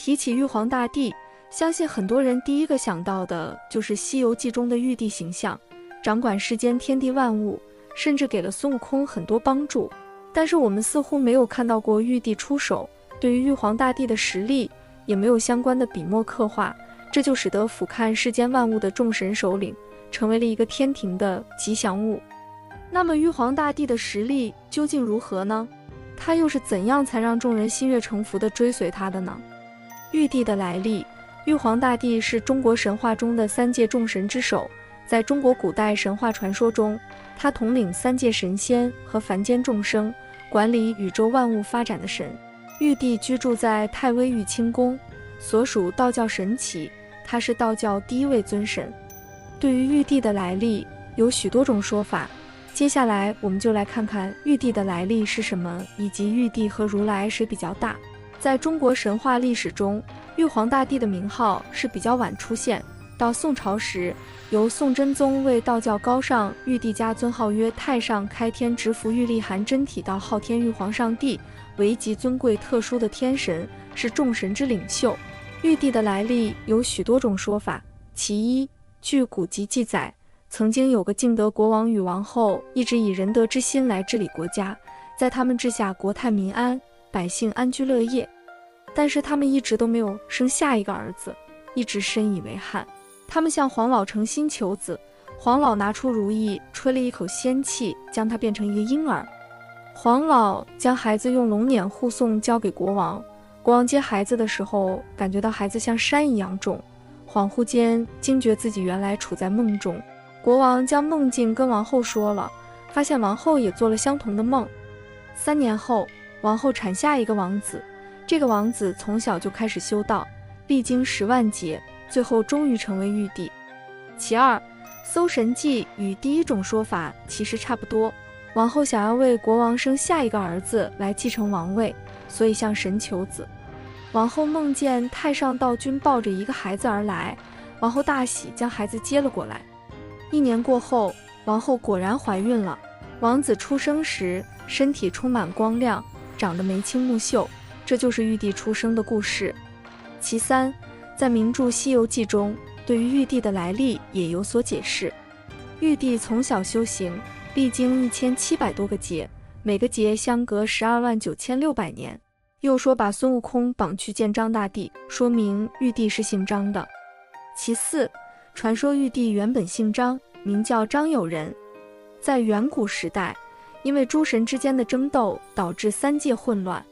提起玉皇大帝，相信很多人第一个想到的就是《西游记》中的玉帝形象，掌管世间天地万物，甚至给了孙悟空很多帮助。但是我们似乎没有看到过玉帝出手，对于玉皇大帝的实力也没有相关的笔墨刻画，这就使得俯瞰世间万物的众神首领成为了一个天庭的吉祥物。那么玉皇大帝的实力究竟如何呢？他又是怎样才让众人心悦诚服地追随他的呢？玉帝的来历，玉皇大帝是中国神话中的三界众神之首，在中国古代神话传说中，他统领三界神仙和凡间众生，管理宇宙万物发展的神。玉帝居住在太微玉清宫，所属道教神祇，他是道教第一位尊神。对于玉帝的来历，有许多种说法。接下来我们就来看看玉帝的来历是什么，以及玉帝和如来谁比较大。在中国神话历史中，玉皇大帝的名号是比较晚出现，到宋朝时，由宋真宗为道教高尚玉帝加尊号曰太上开天直符玉历含真体道昊天玉皇上帝，为极尊贵特殊的天神，是众神之领袖。玉帝的来历有许多种说法，其一，据古籍记载，曾经有个敬德国王与王后一直以仁德之心来治理国家，在他们治下国泰民安，百姓安居乐业。但是他们一直都没有生下一个儿子，一直深以为憾。他们向黄老诚心求子，黄老拿出如意，吹了一口仙气，将他变成一个婴儿。黄老将孩子用龙辇护送交给国王，国王接孩子的时候，感觉到孩子像山一样重，恍惚间惊觉自己原来处在梦中。国王将梦境跟王后说了，发现王后也做了相同的梦。3年后，王后产下一个王子，这个王子从小就开始修道，历经10万劫，最后终于成为玉帝。其二，《搜神记》与第一种说法其实差不多，王后想要为国王生下一个儿子来继承王位，所以向神求子。王后梦见太上道君抱着一个孩子而来，王后大喜，将孩子接了过来。1年过后，王后果然怀孕了。王子出生时，身体充满光亮，长得眉清目秀，这就是玉帝出生的故事。其三，在名著《西游记》中，对于玉帝的来历也有所解释。玉帝从小修行，历经1700多个劫，每个劫相隔129600年。又说把孙悟空绑去见张大帝，说明玉帝是姓张的。其四，传说玉帝原本姓张，名叫张友仁。在远古时代，因为诸神之间的争斗，导致三界混乱。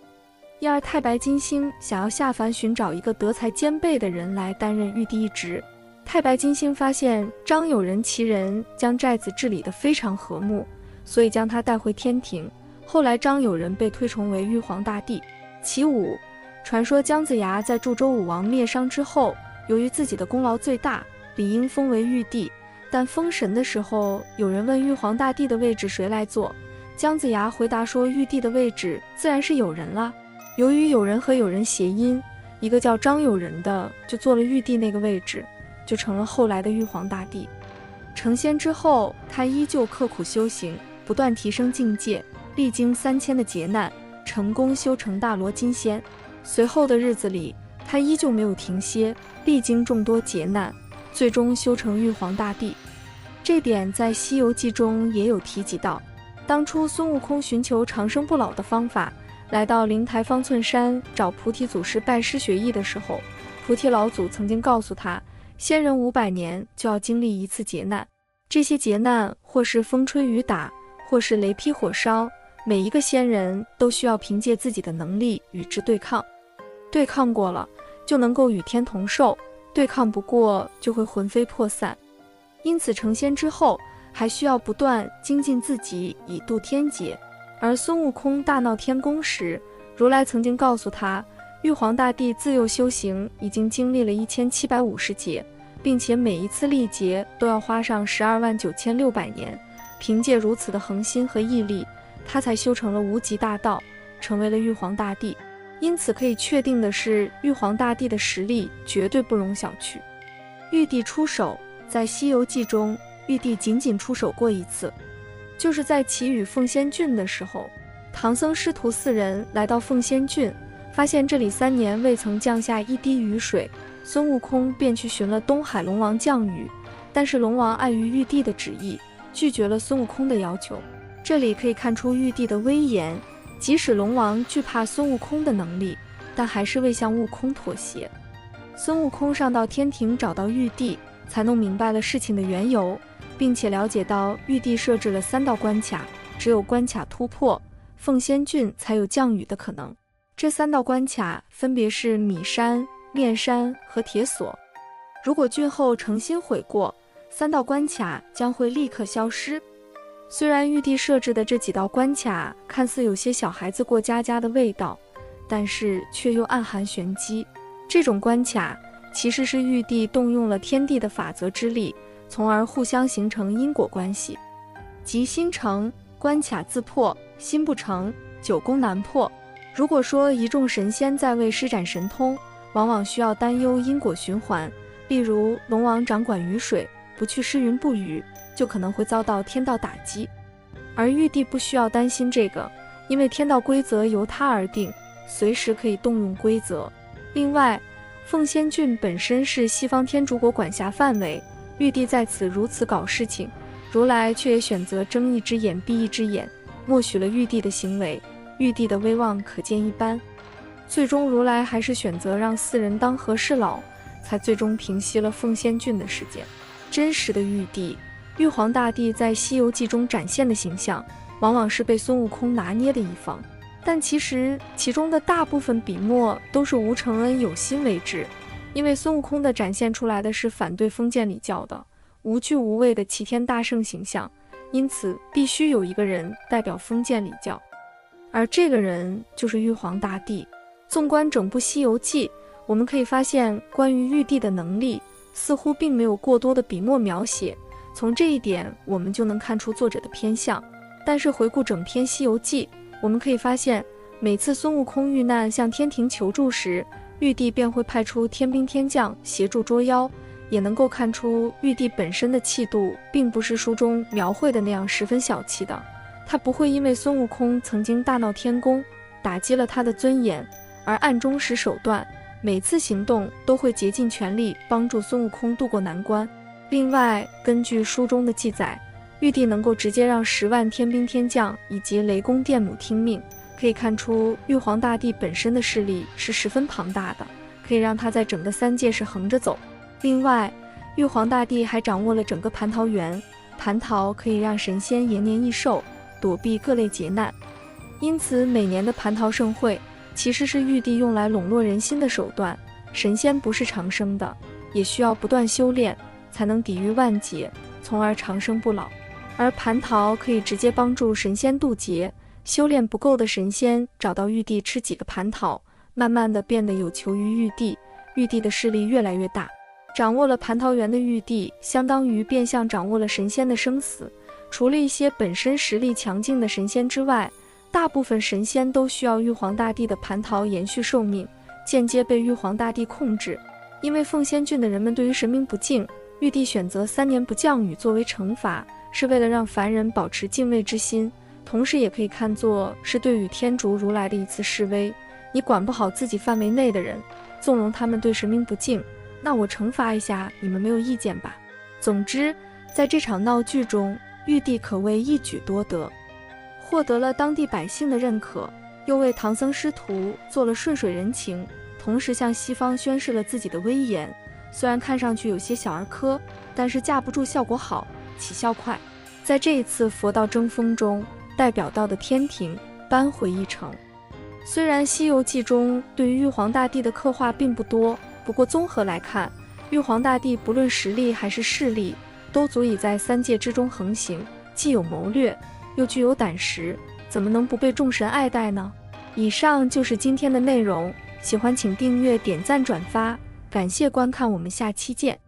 因而太白金星想要下凡寻找一个德才兼备的人来担任玉帝一职。太白金星发现张友仁其人将寨子治理得非常和睦，所以将他带回天庭。后来张友仁被推崇为玉皇大帝。其五，传说姜子牙在祝周武王灭商之后，由于自己的功劳最大，理应封为玉帝，但封神的时候，有人问玉皇大帝的位置谁来做，姜子牙回答说玉帝的位置自然是友仁了。由于友仁和友仁谐音，一个叫张友仁的就做了玉帝那个位置，就成了后来的玉皇大帝。成仙之后，他依旧刻苦修行，不断提升境界，历经3000的劫难，成功修成大罗金仙。随后的日子里，他依旧没有停歇，历经众多劫难，最终修成玉皇大帝。这点在《西游记》中也有提及到。当初孙悟空寻求长生不老的方法，来到灵台方寸山找菩提祖师拜师学艺的时候，菩提老祖曾经告诉他，仙人500年就要经历一次劫难，这些劫难或是风吹雨打，或是雷劈火烧，每一个仙人都需要凭借自己的能力与之对抗，对抗过了就能够与天同寿，对抗不过就会魂飞魄散。因此成仙之后还需要不断精进自己以度天劫。而孙悟空大闹天宫时，如来曾经告诉他，玉皇大帝自幼修行已经经历了1750劫，并且每一次历劫都要花上129600年，凭借如此的恒心和毅力，他才修成了无极大道，成为了玉皇大帝。因此可以确定的是，玉皇大帝的实力绝对不容小觑。玉帝出手，在《西游记》中，玉帝仅仅出手过一次，就是在祈雨凤仙郡的时候，唐僧师徒4人来到凤仙郡，发现这里3年未曾降下一滴雨水，孙悟空便去寻了东海龙王降雨，但是龙王碍于玉帝的旨意，拒绝了孙悟空的要求。这里可以看出玉帝的威严，即使龙王惧怕孙悟空的能力，但还是未向悟空妥协。孙悟空上到天庭找到玉帝，才弄明白了事情的缘由，并且了解到玉帝设置了3道关卡，只有关卡突破，凤仙郡才有降雨的可能。这3道关卡分别是米山、炼山和铁锁。如果郡后诚心悔过，3道关卡将会立刻消失。虽然玉帝设置的这几道关卡看似有些小孩子过家家的味道，但是却又暗含玄机。这种关卡其实是玉帝动用了天地的法则之力，从而互相形成因果关系。即心成，关卡自破；心不成，久攻难破。如果说一众神仙在位施展神通，往往需要担忧因果循环，例如龙王掌管雨水，不去施云布雨，就可能会遭到天道打击。而玉帝不需要担心这个，因为天道规则由他而定，随时可以动用规则。另外，凤仙郡本身是西方天竺国管辖范围，玉帝在此如此搞事情，如来却也选择睁一只眼闭一只眼，默许了玉帝的行为，玉帝的威望可见一斑。最终如来还是选择让4人当和事佬，才最终平息了凤仙郡的事件。真实的玉帝，玉皇大帝在《西游记》中展现的形象，往往是被孙悟空拿捏的一方，但其实其中的大部分笔墨都是吴承恩有心为之，因为孙悟空的展现出来的是反对封建礼教的无惧无畏的齐天大圣形象，因此必须有一个人代表封建礼教，而这个人就是玉皇大帝。纵观整部《西游记》，我们可以发现关于玉帝的能力似乎并没有过多的笔墨描写，从这一点我们就能看出作者的偏向。但是回顾整篇《西游记》，我们可以发现每次孙悟空遇难向天庭求助时，玉帝便会派出天兵天将协助捉妖，也能够看出玉帝本身的气度并不是书中描绘的那样十分小气的，他不会因为孙悟空曾经大闹天宫，打击了他的尊严，而暗中使手段，每次行动都会竭尽全力帮助孙悟空渡过难关。另外，根据书中的记载，玉帝能够直接让10万天兵天将以及雷公电母听命，可以看出玉皇大帝本身的势力是十分庞大的，可以让他在整个3界是横着走。另外，玉皇大帝还掌握了整个蟠桃园，蟠桃可以让神仙延年益寿，躲避各类劫难，因此每年的蟠桃盛会其实是玉帝用来笼络人心的手段。神仙不是长生的，也需要不断修炼才能抵御万劫，从而长生不老。而蟠桃可以直接帮助神仙渡劫，修炼不够的神仙找到玉帝吃几个蟠桃，慢慢的变得有求于玉帝，玉帝的势力越来越大。掌握了蟠桃园的玉帝，相当于变相掌握了神仙的生死。除了一些本身实力强劲的神仙之外，大部分神仙都需要玉皇大帝的蟠桃延续寿命，间接被玉皇大帝控制。因为凤仙郡的人们对于神明不敬，玉帝选择3年不降雨作为惩罚，是为了让凡人保持敬畏之心，同时也可以看作是对于天竺如来的一次示威。你管不好自己范围内的人，纵容他们对神明不敬，那我惩罚一下，你们没有意见吧？总之，在这场闹剧中，玉帝可谓一举多得，获得了当地百姓的认可，又为唐僧师徒做了顺水人情，同时向西方宣示了自己的威严。虽然看上去有些小儿科，但是架不住效果好，起效快。在这一次佛道争锋中，代表到的天庭扳回一城。虽然《西游记》中对于玉皇大帝的刻画并不多，不过综合来看，玉皇大帝不论实力还是势力，都足以在3界之中横行，既有谋略，又具有胆识，怎么能不被众神爱戴呢？以上就是今天的内容，喜欢请订阅、点赞、转发，感谢观看，我们下期见。